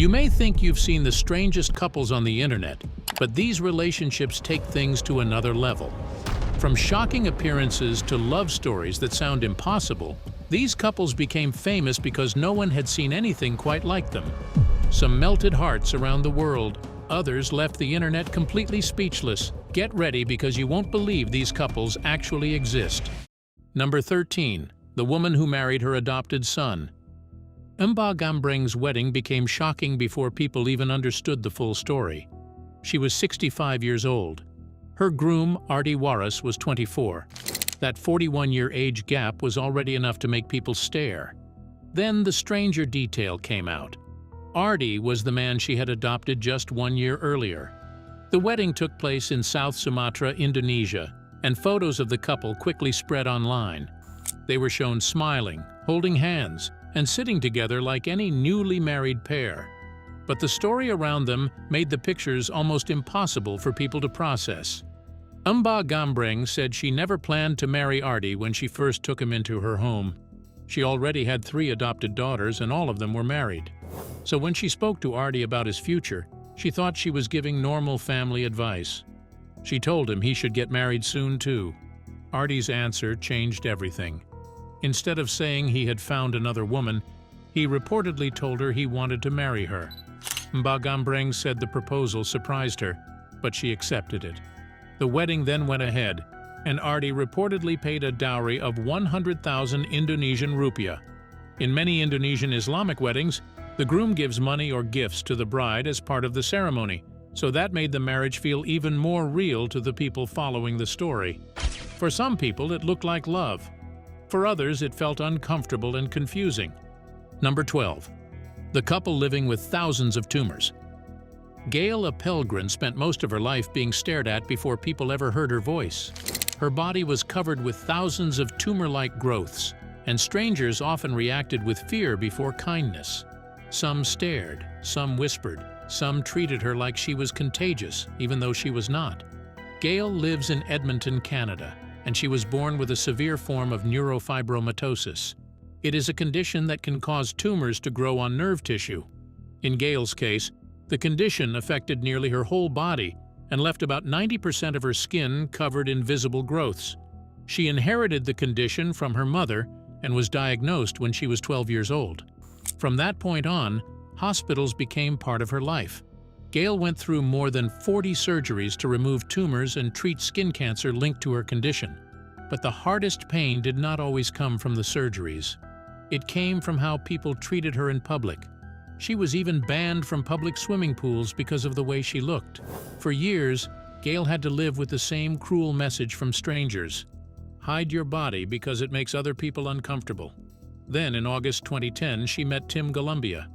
You may think you've seen the strangest couples on the internet, but these relationships take things to another level. From shocking appearances to love stories that sound impossible, these couples became famous because no one had seen anything quite like them. Some melted hearts around the world, others left the internet completely speechless. Get ready because you won't believe these couples actually exist. Number 13. The woman who married her adopted son. Mba Gambreng's wedding became shocking before people even understood the full story. She was 65 years old. Her groom, Artie Waris, was 24. That 41-year age gap was already enough to make people stare. Then the stranger detail came out. Artie was the man she had adopted just 1 year earlier. The wedding took place in South Sumatra, Indonesia, and photos of the couple quickly spread online. They were shown smiling, holding hands, and sitting together like any newly married pair. But the story around them made the pictures almost impossible for people to process. Mba Gambreng said she never planned to marry Artie when she first took him into her home. She already had 3 adopted daughters and all of them were married. So when she spoke to Artie about his future, she thought she was giving normal family advice. She told him he should get married soon too. Artie's answer changed everything. Instead of saying he had found another woman, he reportedly told her he wanted to marry her. Mba Gambreng said the proposal surprised her, but she accepted it. The wedding then went ahead, and Artie reportedly paid a dowry of 100,000 Indonesian rupiah. In many Indonesian Islamic weddings, the groom gives money or gifts to the bride as part of the ceremony, so that made the marriage feel even more real to the people following the story. For some people, it looked like love. For others, it felt uncomfortable and confusing. Number 12. The couple living with thousands of tumors. Gail Appelgren spent most of her life being stared at before people ever heard her voice. Her body was covered with thousands of tumor-like growths, and strangers often reacted with fear before kindness. Some stared, some whispered, some treated her like she was contagious, even though she was not. Gail lives in Edmonton, Canada, and she was born with a severe form of neurofibromatosis. It is a condition that can cause tumors to grow on nerve tissue. In Gail's case, the condition affected nearly her whole body and left about 90% of her skin covered in visible growths. She inherited the condition from her mother and was diagnosed when she was 12 years old. From that point on, hospitals became part of her life. Gail went through more than 40 surgeries to remove tumors and treat skin cancer linked to her condition. But the hardest pain did not always come from the surgeries. It came from how people treated her in public. She was even banned from public swimming pools because of the way she looked. For years, Gail had to live with the same cruel message from strangers: hide your body because it makes other people uncomfortable. Then, in August 2010, she met Tim Columbia.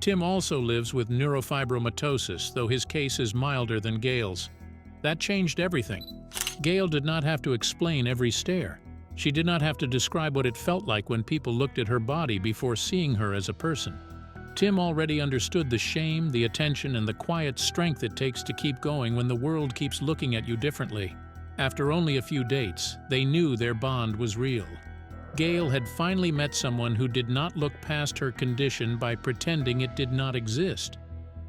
Tim also lives with neurofibromatosis, though his case is milder than Gail's. That changed everything. Gail did not have to explain every stare. She did not have to describe what it felt like when people looked at her body before seeing her as a person. Tim already understood the shame, the attention, and the quiet strength it takes to keep going when the world keeps looking at you differently. After only a few dates, they knew their bond was real. Gail had finally met someone who did not look past her condition by pretending it did not exist.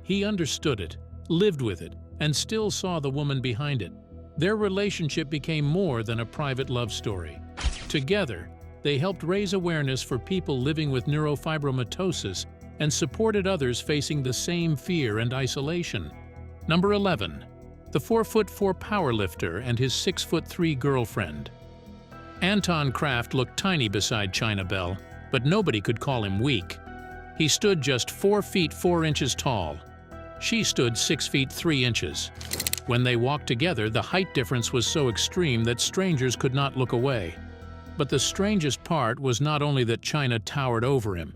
He understood it, lived with it, and still saw the woman behind it. Their relationship became more than a private love story. Together, they helped raise awareness for people living with neurofibromatosis and supported others facing the same fear and isolation. Number 11. The 4'4" powerlifter and his 6'3" girlfriend. Anton Kraft looked tiny beside China Bell, but nobody could call him weak. He stood just 4 feet 4 inches tall. She stood 6 feet 3 inches. When they walked together, the height difference was so extreme that strangers could not look away. But the strangest part was not only that China towered over him.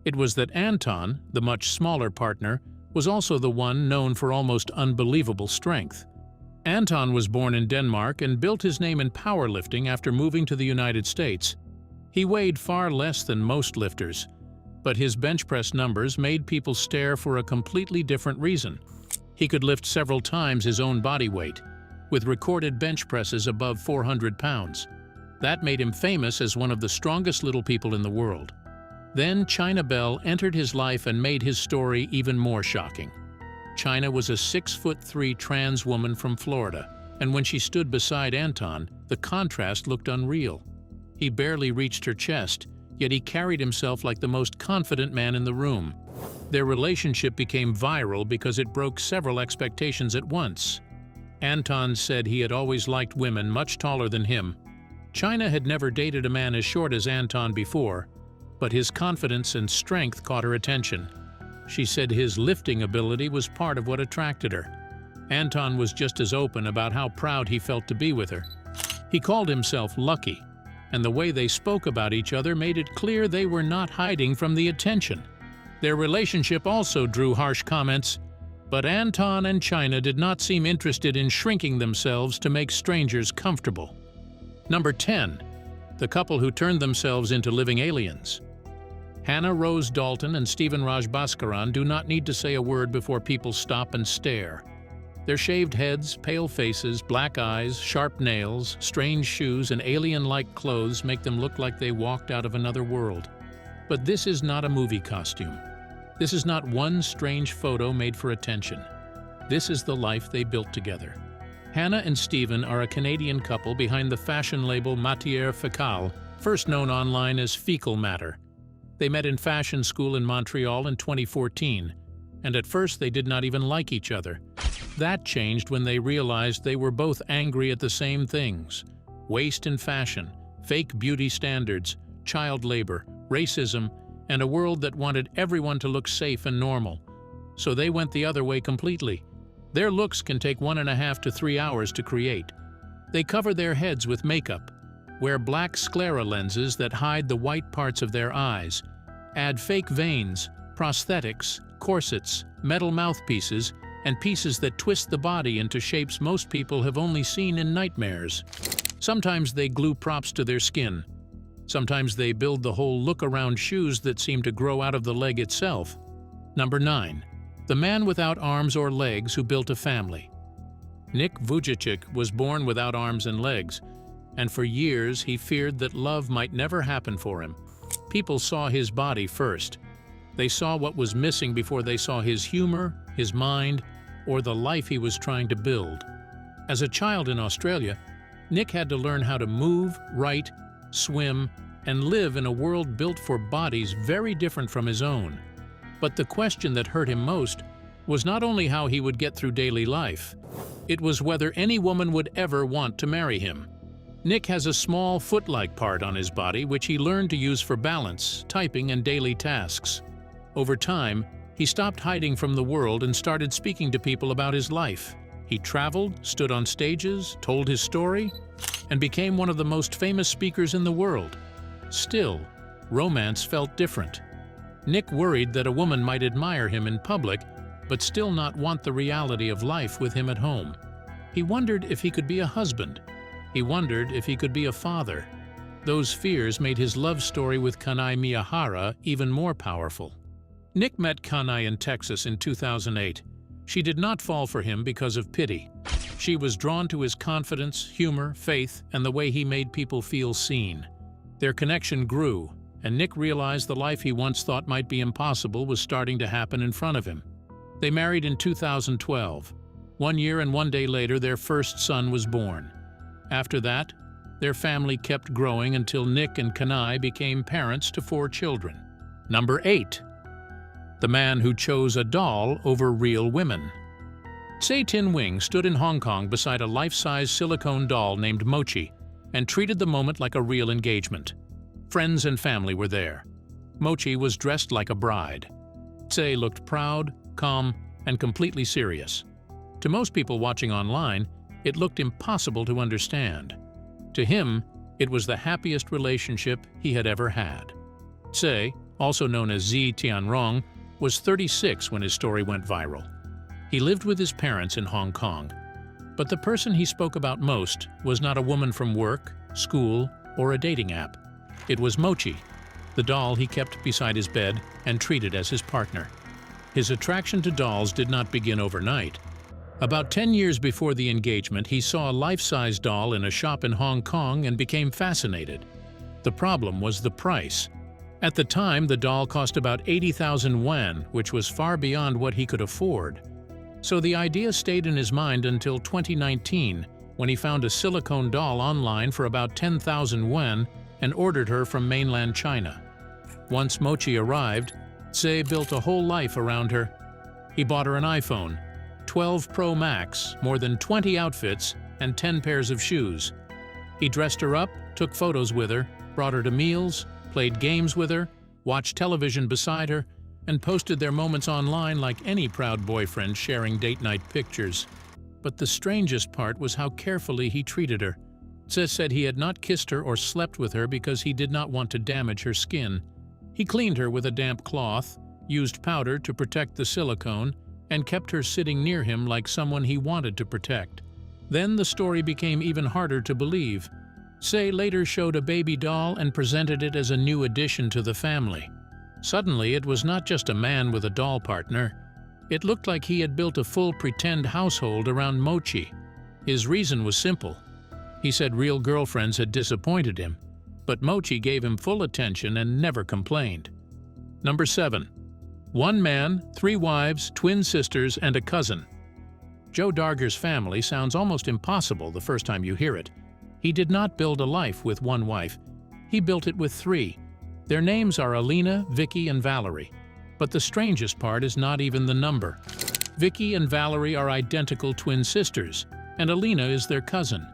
It was that Anton, the much smaller partner, was also the one known for almost unbelievable strength. Anton was born in Denmark and built his name in powerlifting after moving to the United States. He weighed far less than most lifters, but his bench press numbers made people stare for a completely different reason. He could lift several times his own body weight, with recorded bench presses above 400 pounds. That made him famous as one of the strongest little people in the world. Then China Bell entered his life and made his story even more shocking. China was a 6'3" trans woman from Florida, and when she stood beside Anton, the contrast looked unreal. He barely reached her chest, yet he carried himself like the most confident man in the room. Their relationship became viral because it broke several expectations at once. Anton said he had always liked women much taller than him. China had never dated a man as short as Anton before, but his confidence and strength caught her attention. She said his lifting ability was part of what attracted her. Anton was just as open about how proud he felt to be with her. He called himself lucky, and the way they spoke about each other made it clear they were not hiding from the attention. Their relationship also drew harsh comments, but Anton and China did not seem interested in shrinking themselves to make strangers comfortable. Number 10. The couple who turned themselves into living aliens. Hannah Rose Dalton and Stephen Raj Bhaskaran do not need to say a word before people stop and stare. Their shaved heads, pale faces, black eyes, sharp nails, strange shoes, and alien-like clothes make them look like they walked out of another world. But this is not a movie costume. This is not one strange photo made for attention. This is the life they built together. Hannah and Stephen are a Canadian couple behind the fashion label Matière Fécale, first known online as Fecal Matter. They met in fashion school in Montreal in 2014, and at first they did not even like each other. That changed when they realized they were both angry at the same things: waste in fashion, fake beauty standards, child labor, racism, and a world that wanted everyone to look safe and normal. So they went the other way completely. Their looks can take 1.5 to 3 hours to create. They cover their heads with makeup, wear black sclera lenses that hide the white parts of their eyes, add fake veins, prosthetics, corsets, metal mouthpieces, and pieces that twist the body into shapes most people have only seen in nightmares. Sometimes they glue props to their skin. Sometimes they build the whole look around shoes that seem to grow out of the leg itself. Number 9. The man without arms or legs who built a family. Nick Vujicic was born without arms and legs, and for years he feared that love might never happen for him. People saw his body first. They saw what was missing before they saw his humor, his mind, or the life he was trying to build. As a child in Australia, Nick had to learn how to move, write, swim, and live in a world built for bodies very different from his own. But the question that hurt him most was not only how he would get through daily life, it was whether any woman would ever want to marry him. Nick has a small foot-like part on his body which he learned to use for balance, typing, and daily tasks. Over time, he stopped hiding from the world and started speaking to people about his life. He traveled, stood on stages, told his story, and became one of the most famous speakers in the world. Still, romance felt different. Nick worried that a woman might admire him in public, but still not want the reality of life with him at home. He wondered if he could be a husband. He wondered if he could be a father. Those fears made his love story with Kanai Miyahara even more powerful. Nick met Kanai in Texas in 2008. She did not fall for him because of pity. She was drawn to his confidence, humor, faith, and the way he made people feel seen. Their connection grew, and Nick realized the life he once thought might be impossible was starting to happen in front of him. They married in 2012. 1 year and 1 day later, their first son was born. After that, their family kept growing until Nick and Kanai became parents to 4 children. Number 8. The man who chose a doll over real women. Tsai Tin-wing stood in Hong Kong beside a life-size silicone doll named Mochi and treated the moment like a real engagement. Friends and family were there. Mochi was dressed like a bride. Tsai looked proud, calm, and completely serious. To most people watching online, it looked impossible to understand. To him, it was the happiest relationship he had ever had. Tsai, also known as Zi Tianrong, was 36 when his story went viral. He lived with his parents in Hong Kong. But the person he spoke about most was not a woman from work, school, or a dating app. It was Mochi, the doll he kept beside his bed and treated as his partner. His attraction to dolls did not begin overnight. About 10 years before the engagement, he saw a life-size doll in a shop in Hong Kong and became fascinated. The problem was the price. At the time, the doll cost about 80,000 yuan, which was far beyond what he could afford. So the idea stayed in his mind until 2019, when he found a silicone doll online for about 10,000 yuan and ordered her from mainland China. Once Mochi arrived, Tse built a whole life around her. He bought her an iPhone, 12 Pro Max, more than 20 outfits, and 10 pairs of shoes. He dressed her up, took photos with her, brought her to meals, played games with her, watched television beside her, and posted their moments online like any proud boyfriend sharing date night pictures. But the strangest part was how carefully he treated her. Tse said he had not kissed her or slept with her because he did not want to damage her skin. He cleaned her with a damp cloth, used powder to protect the silicone, and kept her sitting near him like someone he wanted to protect. Then the story became even harder to believe. Tse later showed a baby doll and presented it as a new addition to the family. Suddenly, it was not just a man with a doll partner. It looked like he had built a full pretend household around Mochi. His reason was simple. He said real girlfriends had disappointed him, but Mochi gave him full attention and never complained. Number 7. One man, 3 wives, twin sisters, and a cousin. Joe Darger's family sounds almost impossible the first time you hear it. He did not build a life with one wife. He built it with 3. Their names are Alina, Vicky, and Valerie. But the strangest part is not even the number. Vicky and Valerie are identical twin sisters, and Alina is their cousin.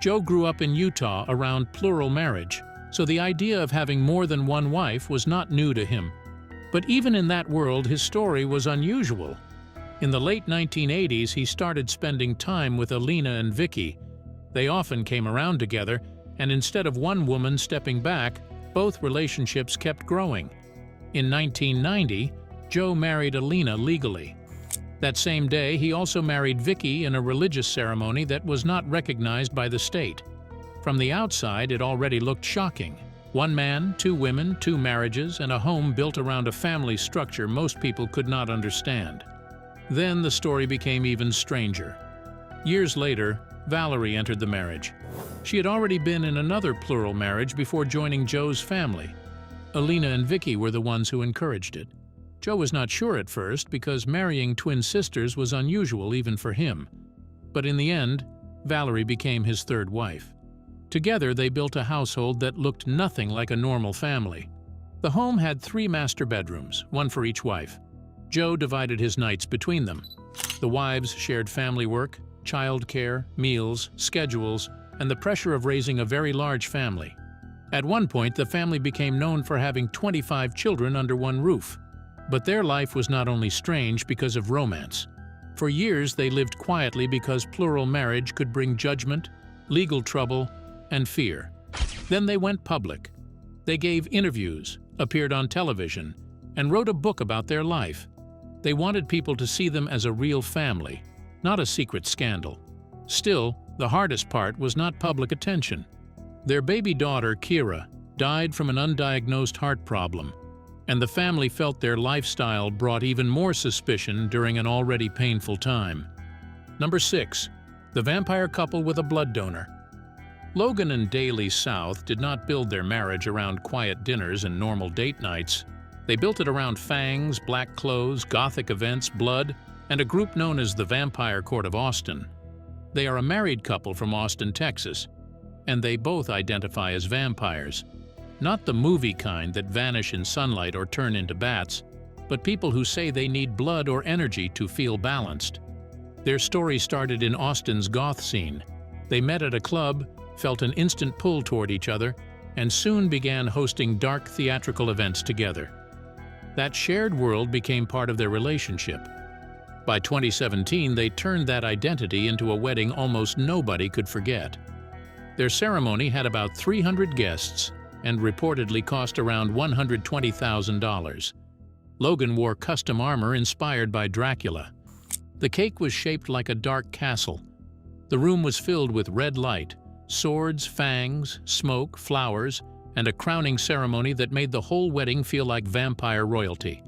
Joe grew up in Utah around plural marriage, so the idea of having more than one wife was not new to him. But even in that world, his story was unusual. In the late 1980s, he started spending time with Alina and Vicky. They often came around together, and instead of one woman stepping back, both relationships kept growing. In 1990, Joe married Alina legally. That same day, he also married Vicky in a religious ceremony that was not recognized by the state. From the outside, it already looked shocking. 1 man, 2 women, 2 marriages, and a home built around a family structure most people could not understand. Then the story became even stranger. Years later, Valerie entered the marriage. She had already been in another plural marriage before joining Joe's family. Alina and Vicky were the ones who encouraged it. Joe was not sure at first because marrying twin sisters was unusual even for him. But in the end, Valerie became his 3rd wife. Together, they built a household that looked nothing like a normal family. The home had 3 master bedrooms, 1 for each wife. Joe divided his nights between them. The wives shared family work, child care, meals, schedules, and the pressure of raising a very large family. At one point, the family became known for having 25 children under one roof. But their life was not only strange because of romance. For years, they lived quietly because plural marriage could bring judgment, legal trouble, and fear. Then they went public. They gave interviews, appeared on television, and wrote a book about their life. They wanted people to see them as a real family, not a secret scandal. Still, the hardest part was not public attention. Their baby daughter, Kira, died from an undiagnosed heart problem, and the family felt their lifestyle brought even more suspicion during an already painful time. Number 6. The vampire couple with a blood donor. Logan and Daly South did not build their marriage around quiet dinners and normal date nights. They built it around fangs, black clothes, gothic events, blood, and a group known as the Vampire Court of Austin. They are a married couple from Austin, Texas, and they both identify as vampires. Not the movie kind that vanish in sunlight or turn into bats, but people who say they need blood or energy to feel balanced. Their story started in Austin's goth scene. They met at a club, felt an instant pull toward each other, and soon began hosting dark theatrical events together. That shared world became part of their relationship. By 2017, they turned that identity into a wedding almost nobody could forget. Their ceremony had about 300 guests and reportedly cost around $120,000. Logan wore custom armor inspired by Dracula. The cake was shaped like a dark castle. The room was filled with red light, swords, fangs, smoke, flowers, and a crowning ceremony that made the whole wedding feel like vampire royalty.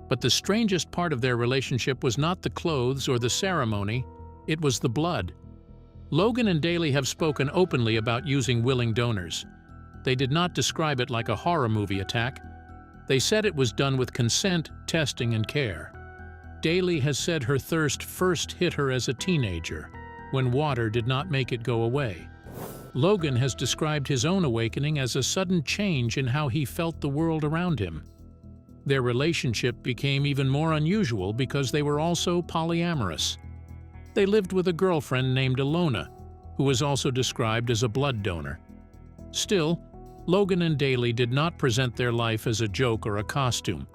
But the strangest part of their relationship was not the clothes or the ceremony, it was the blood. Logan and Daly have spoken openly about using willing donors. They did not describe it like a horror movie attack, They said it was done with consent, testing, and care. Daly has said her thirst first hit her as a teenager, when water did not make it go away. Logan has described his own awakening as a sudden change in how he felt the world around him. Their relationship became even more unusual because they were also polyamorous. They lived with a girlfriend named Ilona, who was also described as a blood donor. Still, Logan and Daly did not present their life as a joke or a costume.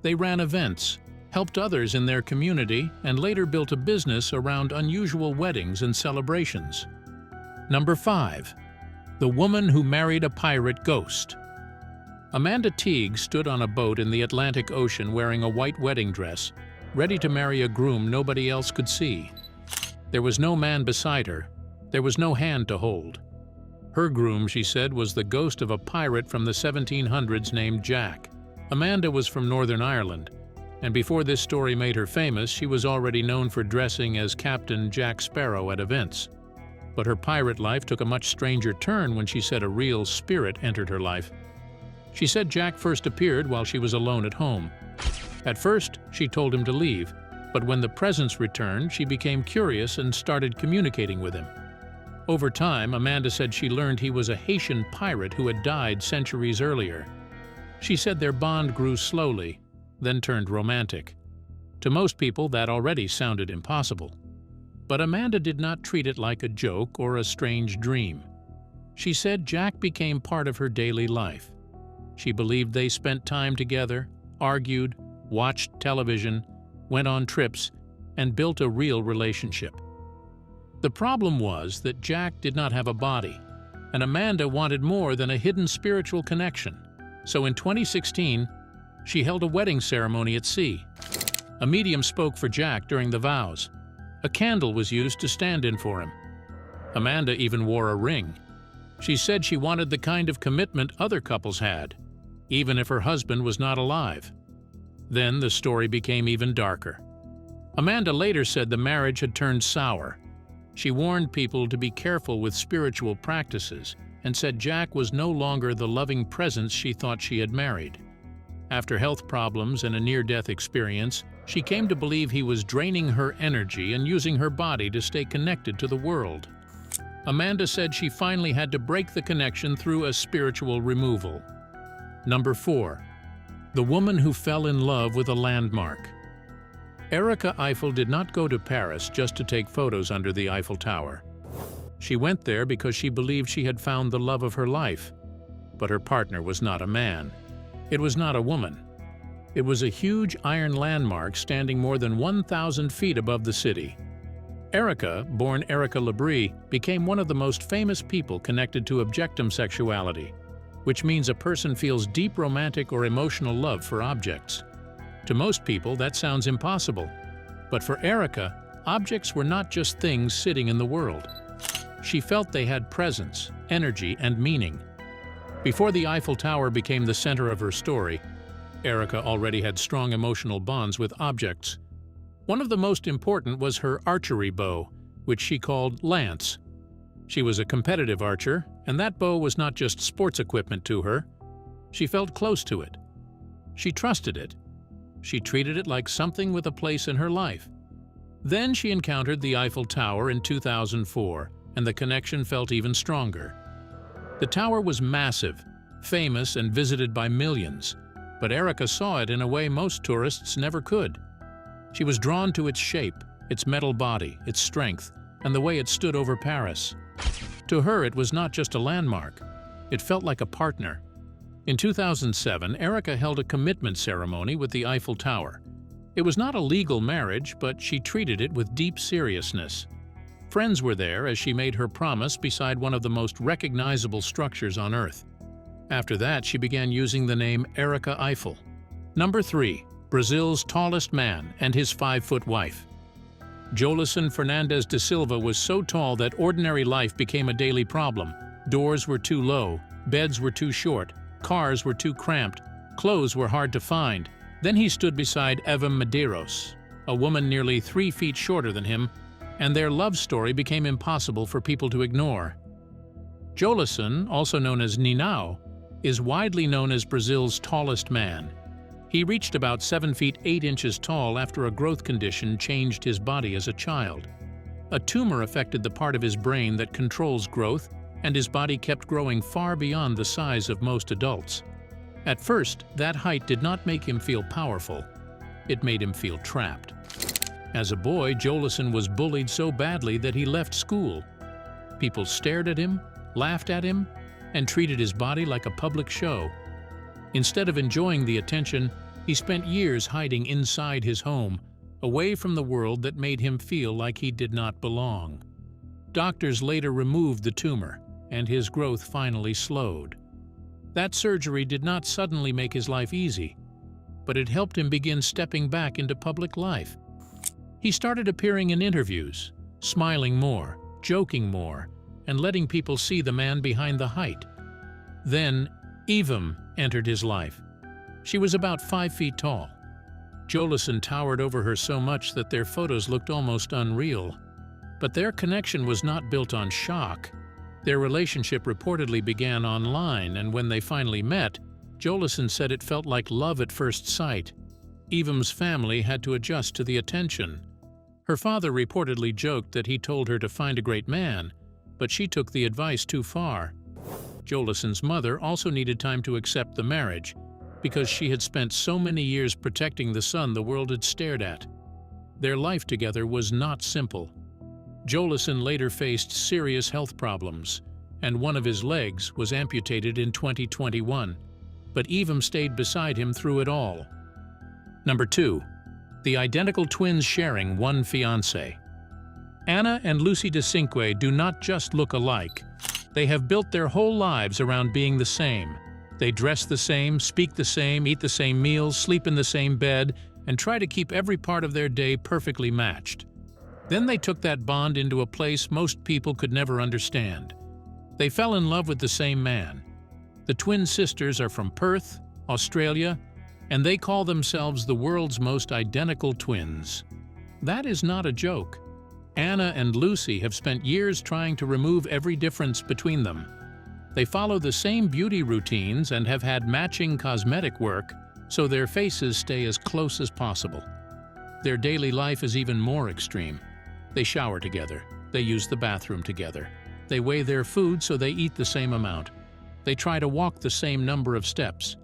They ran events, helped others in their community, and later built a business around unusual weddings and celebrations. Number 5. The Woman Who Married a Pirate Ghost. Amanda Teague stood on a boat in the Atlantic Ocean wearing a white wedding dress, ready to marry a groom nobody else could see. There was no man beside her. There was no hand to hold. Her groom, she said, was the ghost of a pirate from the 1700s named Jack. Amanda was from Northern Ireland, and before this story made her famous, she was already known for dressing as Captain Jack Sparrow at events. But her pirate life took a much stranger turn when she said a real spirit entered her life. She said Jack first appeared while she was alone at home. At first, she told him to leave, but when the presence returned, she became curious and started communicating with him. Over time, Amanda said she learned he was a Haitian pirate who had died centuries earlier. She said their bond grew slowly, then turned romantic. To most people, that already sounded impossible. But Amanda did not treat it like a joke or a strange dream. She said Jack became part of her daily life. She believed they spent time together, argued, watched television, went on trips, and built a real relationship. The problem was that Jack did not have a body, and Amanda wanted more than a hidden spiritual connection. So in 2016, she held a wedding ceremony at sea. A medium spoke for Jack during the vows. A candle was used to stand in for him. Amanda even wore a ring. She said she wanted the kind of commitment other couples had, even if her husband was not alive. Then the story became even darker. Amanda later said the marriage had turned sour. She warned people to be careful with spiritual practices and said Jack was no longer the loving presence she thought she had married. After health problems and a near-death experience, she came to believe he was draining her energy and using her body to stay connected to the world. Amanda said she finally had to break the connection through a spiritual removal. Number 4. The Woman Who Fell in Love with a Landmark. Erica Eiffel did not go to Paris just to take photos under the Eiffel Tower. She went there because she believed she had found the love of her life. But her partner was not a man. It was not a woman. It was a huge iron landmark standing more than 1,000 feet above the city. Erica, born Erica Labrie, became one of the most famous people connected to objectum sexuality, which means a person feels deep romantic or emotional love for objects. To most people, that sounds impossible. But for Erica, objects were not just things sitting in the world. She felt they had presence, energy, and meaning. Before the Eiffel Tower became the center of her story, Erica already had strong emotional bonds with objects. One of the most important was her archery bow, which she called Lance. She was a competitive archer, and that bow was not just sports equipment to her. She felt close to it. She trusted it. She treated it like something with a place in her life. Then she encountered the Eiffel Tower in 2004, and the connection felt even stronger. The tower was massive, famous, and visited by millions, but Erica saw it in a way most tourists never could. She was drawn to its shape, its metal body, its strength, and the way it stood over Paris. To her, it was not just a landmark. It felt like a partner. In 2007, Erica held a commitment ceremony with the Eiffel Tower. It was not a legal marriage, but she treated it with deep seriousness. Friends were there as she made her promise beside one of the most recognizable structures on Earth. After that, she began using the name Erica Eiffel. Number 3. Brazil's tallest man and his 5-foot wife. Jolison Fernandes da Silva was so tall that ordinary life became a daily problem. Doors were too low, beds were too short, cars were too cramped, clothes were hard to find. Then he stood beside Eva Medeiros, a woman nearly 3 feet shorter than him, and their love story became impossible for people to ignore. Jolison, also known as Ninao, is widely known as Brazil's tallest man. He reached about 7 feet 8 inches tall after a growth condition changed his body as a child. A tumor affected the part of his brain that controls growth, and his body kept growing far beyond the size of most adults. At first, that height did not make him feel powerful. It made him feel trapped. As a boy, Jolison was bullied so badly that he left school. People stared at him, laughed at him, and treated his body like a public show. Instead of enjoying the attention, he spent years hiding inside his home, away from the world that made him feel like he did not belong. Doctors later removed the tumor, and his growth finally slowed. That surgery did not suddenly make his life easy, but it helped him begin stepping back into public life. He started appearing in interviews, smiling more, joking more, and letting people see the man behind the height. Then, Evam entered his life. She was about 5 feet tall. Jolison towered over her so much that their photos looked almost unreal. But their connection was not built on shock. Their relationship reportedly began online, and when they finally met, Jolison said it felt like love at first sight. Evam's family had to adjust to the attention. Her father reportedly joked that he told her to find a great man, but she took the advice too far. Jolison's mother also needed time to accept the marriage, because she had spent so many years protecting the son the world had stared at. Their life together was not simple. Jolison later faced serious health problems, and one of his legs was amputated in 2021, but Evam stayed beside him through it all. Number 2. The identical twins sharing one fiancé. Anna and Lucy de Cinque do not just look alike. They have built their whole lives around being the same. They dress the same, speak the same, eat the same meals, sleep in the same bed, and try to keep every part of their day perfectly matched. Then they took that bond into a place most people could never understand. They fell in love with the same man. The twin sisters are from Perth, Australia, and they call themselves the world's most identical twins. That is not a joke. Anna and Lucy have spent years trying to remove every difference between them. They follow the same beauty routines and have had matching cosmetic work, so their faces stay as close as possible. Their daily life is even more extreme. They shower together. They use the bathroom together. They weigh their food so they eat the same amount. They try to walk the same number of steps.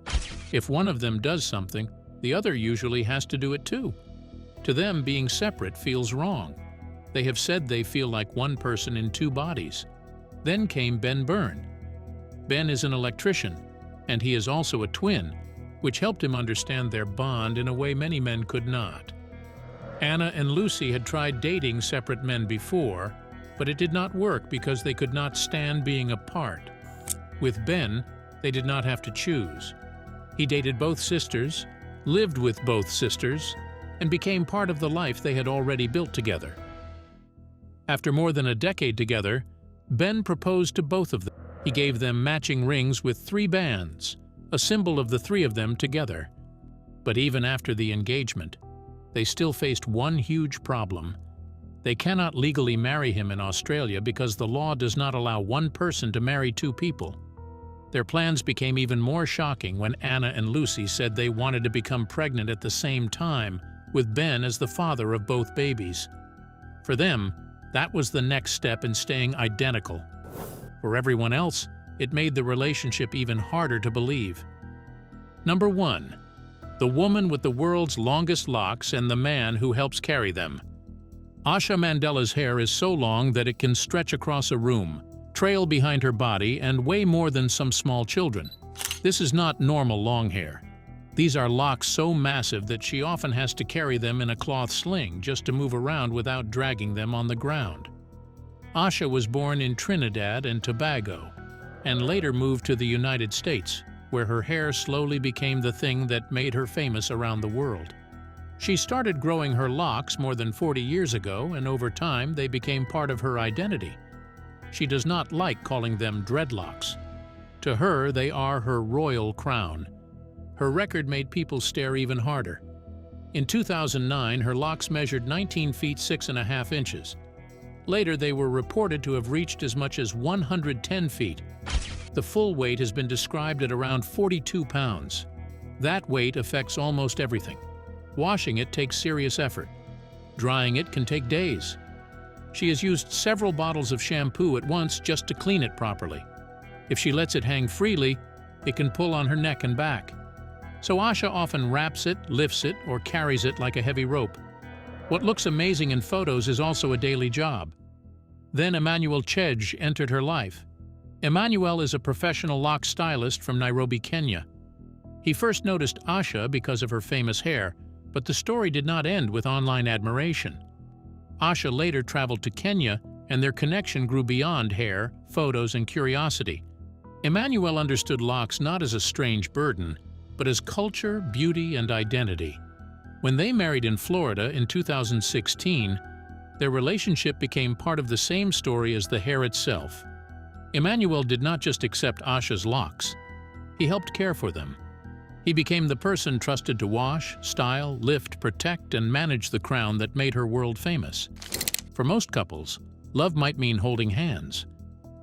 If one of them does something, the other usually has to do it too. To them, being separate feels wrong. They have said they feel like one person in two bodies. Then came Ben Byrne. Ben is an electrician, and he is also a twin, which helped him understand their bond in a way many men could not. Anna and Lucy had tried dating separate men before, but it did not work because they could not stand being apart. With Ben, they did not have to choose. He dated both sisters, lived with both sisters, and became part of the life they had already built together. After more than a decade together, Ben proposed to both of them. He gave them matching rings with 3 bands, a symbol of the 3 of them together. But even after the engagement, they still faced one huge problem. They cannot legally marry him in Australia because the law does not allow one person to marry 2 people. Their plans became even more shocking when Anna and Lucy said they wanted to become pregnant at the same time, with Ben as the father of both babies. For them, that was the next step in staying identical. For everyone else, it made the relationship even harder to believe. Number 1. The woman with the world's longest locks and the man who helps carry them. Asha Mandela's hair is so long that it can stretch across a room, trail behind her body, and weigh more than some small children. This is not normal long hair. These are locks so massive that she often has to carry them in a cloth sling just to move around without dragging them on the ground. Asha was born in Trinidad and Tobago, and later moved to the United States, where her hair slowly became the thing that made her famous around the world. She started growing her locks more than 40 years ago, and over time they became part of her identity. She does not like calling them dreadlocks. To her, they are her royal crown. Her record made people stare even harder. In 2009, her locks measured 19 feet 6.5 inches. Later, they were reported to have reached as much as 110 feet. The full weight has been described at around 42 pounds. That weight affects almost everything. Washing it takes serious effort. Drying it can take days. She has used several bottles of shampoo at once just to clean it properly. If she lets it hang freely, it can pull on her neck and back. So Asha often wraps it, lifts it, or carries it like a heavy rope. What looks amazing in photos is also a daily job. Then Emmanuel Chej entered her life. Emmanuel is a professional lock stylist from Nairobi, Kenya. He first noticed Asha because of her famous hair, but the story did not end with online admiration. Asha later traveled to Kenya, and their connection grew beyond hair, photos, and curiosity. Emmanuel understood locks not as a strange burden, but as culture, beauty, and identity. When they married in Florida in 2016, their relationship became part of the same story as the hair itself. Emmanuel did not just accept Asha's locks. He helped care for them. He became the person trusted to wash, style, lift, protect, and manage the crown that made her world famous. For most couples, love might mean holding hands.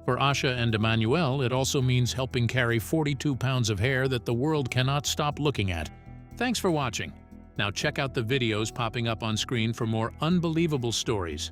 For Asha and Emmanuel, it also means helping carry 42 pounds of hair that the world cannot stop looking at. Thanks for watching. Now check out the videos popping up on screen for more unbelievable stories.